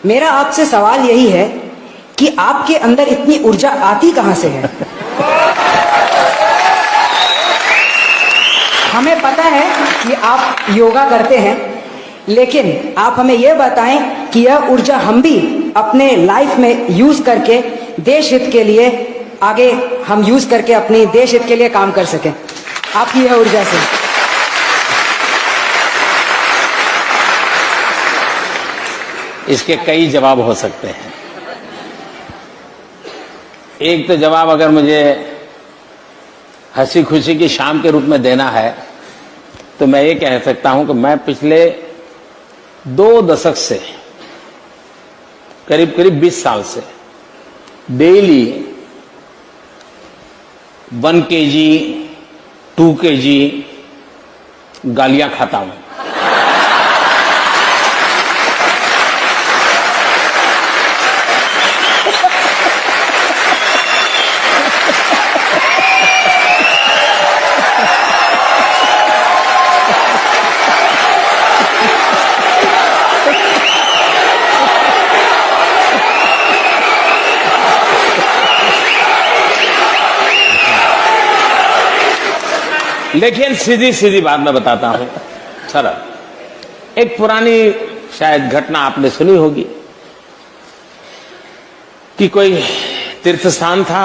मेरा आपसे सवाल यही है कि आपके अंदर इतनी ऊर्जा आती कहां से है? हमें पता है कि आप योगा करते हैं, लेकिन आप हमें यह बताएं कि यह ऊर्जा हम भी अपने लाइफ में यूज करके देश हित के लिए आगे हम यूज करके अपनी देश हित के लिए काम कर सकें आपकी यह ऊर्जा से। इसके कई जवाब हो सकते हैं। एक तो जवाब अगर मुझे हंसी खुशी की शाम के रूप में देना है तो मैं ये कह सकता हूं कि मैं पिछले 2 दशक से करीब करीब 20 साल से डेली 1 kg 2 kg गालियां खाता हूं। लेकिन सीधी सीधी बात मैं बताता हूं सरल। एक पुरानी शायद घटना आपने सुनी होगी कि कोई तीर्थ स्थान था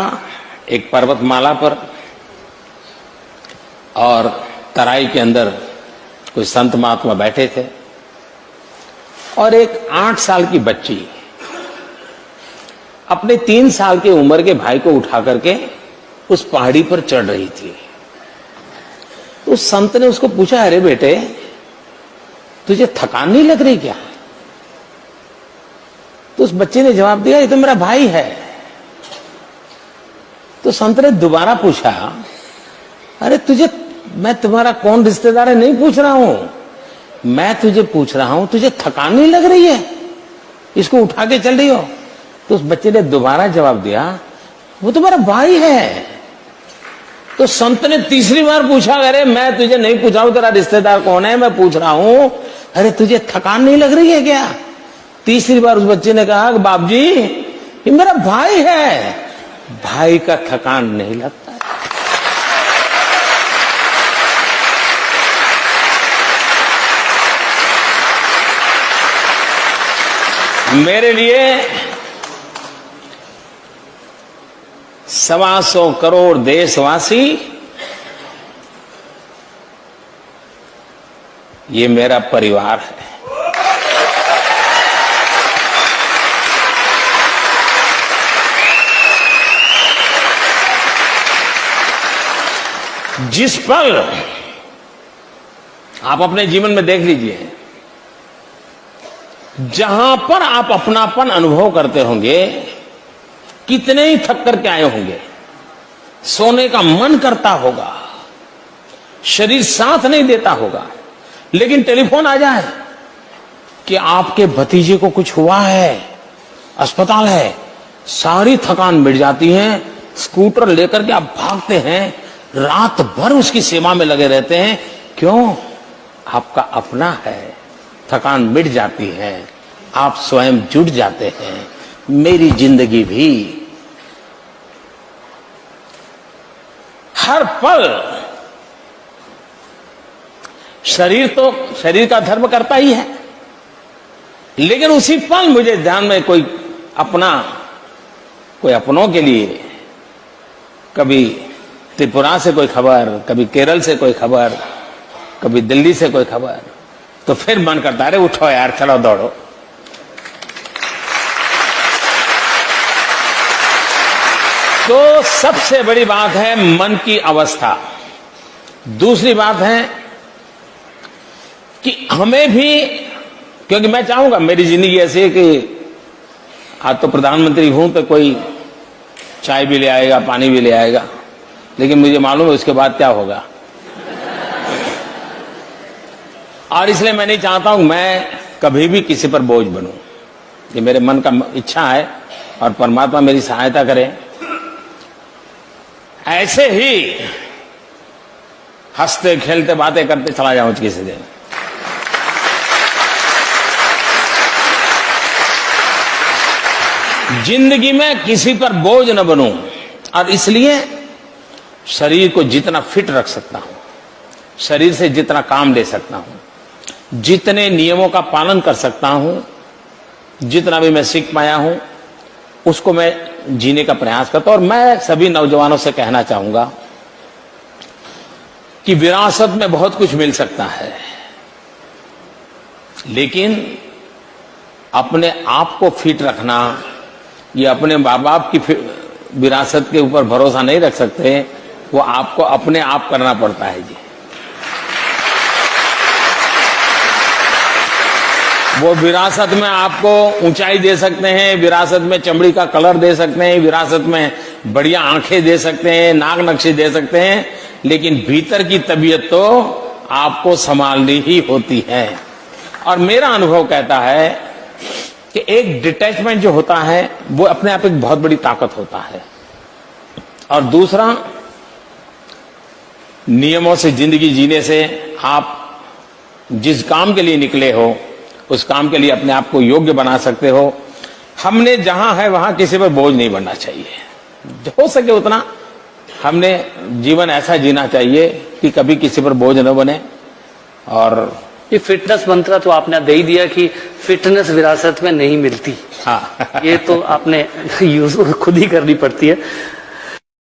एक पर्वतमाला पर, और तराई के अंदर कोई संत महात्मा बैठे थे, और एक 8 साल की बच्ची अपने 3 साल की उम्र के भाई को उठा करके उस पहाड़ी पर चढ़ रही थी। उस संत ने उसको पूछा, अरे बेटे तुझे थकान नहीं लग रही क्या? तो उस बच्चे ने जवाब दिया, ये तो मेरा भाई है। तो संत ने दोबारा पूछा, अरे तुझे, मैं तुम्हारा कौन रिश्तेदार है नहीं पूछ रहा हूं, मैं तुझे पूछ रहा हूं तुझे थकान नहीं लग रही है, इसको उठा के चल रही हो? तो उस बच्चे ने दोबारा जवाब दिया, वो तो मेरा भाई है। तो संत ने तीसरी बार पूछा, अरे मैं तुझे नहीं पूछा हूं तेरा रिश्तेदार कौन है, मैं पूछ रहा हूं अरे तुझे थकान नहीं लग रही है क्या? तीसरी बार उस बच्चे ने कहा, बाप जी ये मेरा भाई है, भाई का थकान नहीं लगता। मेरे लिए 125 करोड़ देशवासी ये मेरा परिवार है। जिस पल आप अपने जीवन में देख लीजिए, जहां पर आप अपनापन अनुभव करते होंगे, कितने ही थक करके आए होंगे, सोने का मन करता होगा, शरीर साथ नहीं देता होगा, लेकिन टेलीफोन आ जाए कि आपके भतीजे को कुछ हुआ है, अस्पताल है, सारी थकान मिट जाती है। स्कूटर लेकर के आप भागते हैं, रात भर उसकी सेवा में लगे रहते हैं। क्यों? आपका अपना है, थकान मिट जाती है, आप स्वयं जुट जाते हैं। मेरी जिंदगी भी हर पल शरीर तो शरीर का धर्म करता ही है, लेकिन उसी पल मुझे ध्यान में कोई अपनों के लिए, कभी त्रिपुरा से कोई खबर, कभी केरल से कोई खबर, कभी दिल्ली से कोई खबर, तो फिर मन करता है, अरे उठो यार, चलो दौड़ो। तो सबसे बड़ी बात है मन की अवस्था। दूसरी बात है कि हमें भी, क्योंकि मैं चाहूंगा मेरी जिंदगी ऐसी है कि आज तो प्रधानमंत्री हूं तो कोई चाय भी ले आएगा, पानी भी ले आएगा, लेकिन मुझे मालूम है उसके बाद क्या होगा। और इसलिए मैं नहीं चाहता हूं मैं कभी भी किसी पर बोझ बनूं। ये मेरे मन का इच्छा है और परमात्मा मेरी सहायता करे। ऐसे ही हंसते खेलते बातें करते चला जाऊं किसी दिन। जिंदगी में किसी पर बोझ न बनूं, और इसलिए शरीर को जितना फिट रख सकता हूं, शरीर से जितना काम ले सकता हूं, जितने नियमों का पालन कर सकता हूं, जितना भी मैं सीख पाया हूं, उसको मैं जीने का प्रयास करता हूं। और मैं सभी नौजवानों से कहना चाहूंगा कि विरासत में बहुत कुछ मिल सकता है, लेकिन अपने आप को फिट रखना, ये अपने माँ बाप की विरासत के ऊपर भरोसा नहीं रख सकते, वो आपको अपने आप करना पड़ता है जी। वो विरासत में आपको ऊंचाई दे सकते हैं, विरासत में चमड़ी का कलर दे सकते हैं, विरासत में बढ़िया आंखें दे सकते हैं, नाक नक्शे दे सकते हैं, लेकिन भीतर की तबीयत तो आपको संभालनी ही होती है। और मेरा अनुभव कहता है कि एक डिटैचमेंट जो होता है वो अपने आप एक बहुत बड़ी ताकत होता है। और दूसरा, नियमों से जिंदगी जीने से आप जिस काम के लिए निकले हो उस काम के लिए अपने आप को योग्य बना सकते हो। हमने जहां है वहां किसी पर बोझ नहीं बनना चाहिए। हो सके उतना हमने जीवन ऐसा जीना चाहिए कि कभी किसी पर बोझ न बने। और ये फिटनेस मंत्र तो आपने दे ही दिया कि फिटनेस विरासत में नहीं मिलती। हाँ ये तो आपने यूज खुद ही करनी पड़ती है।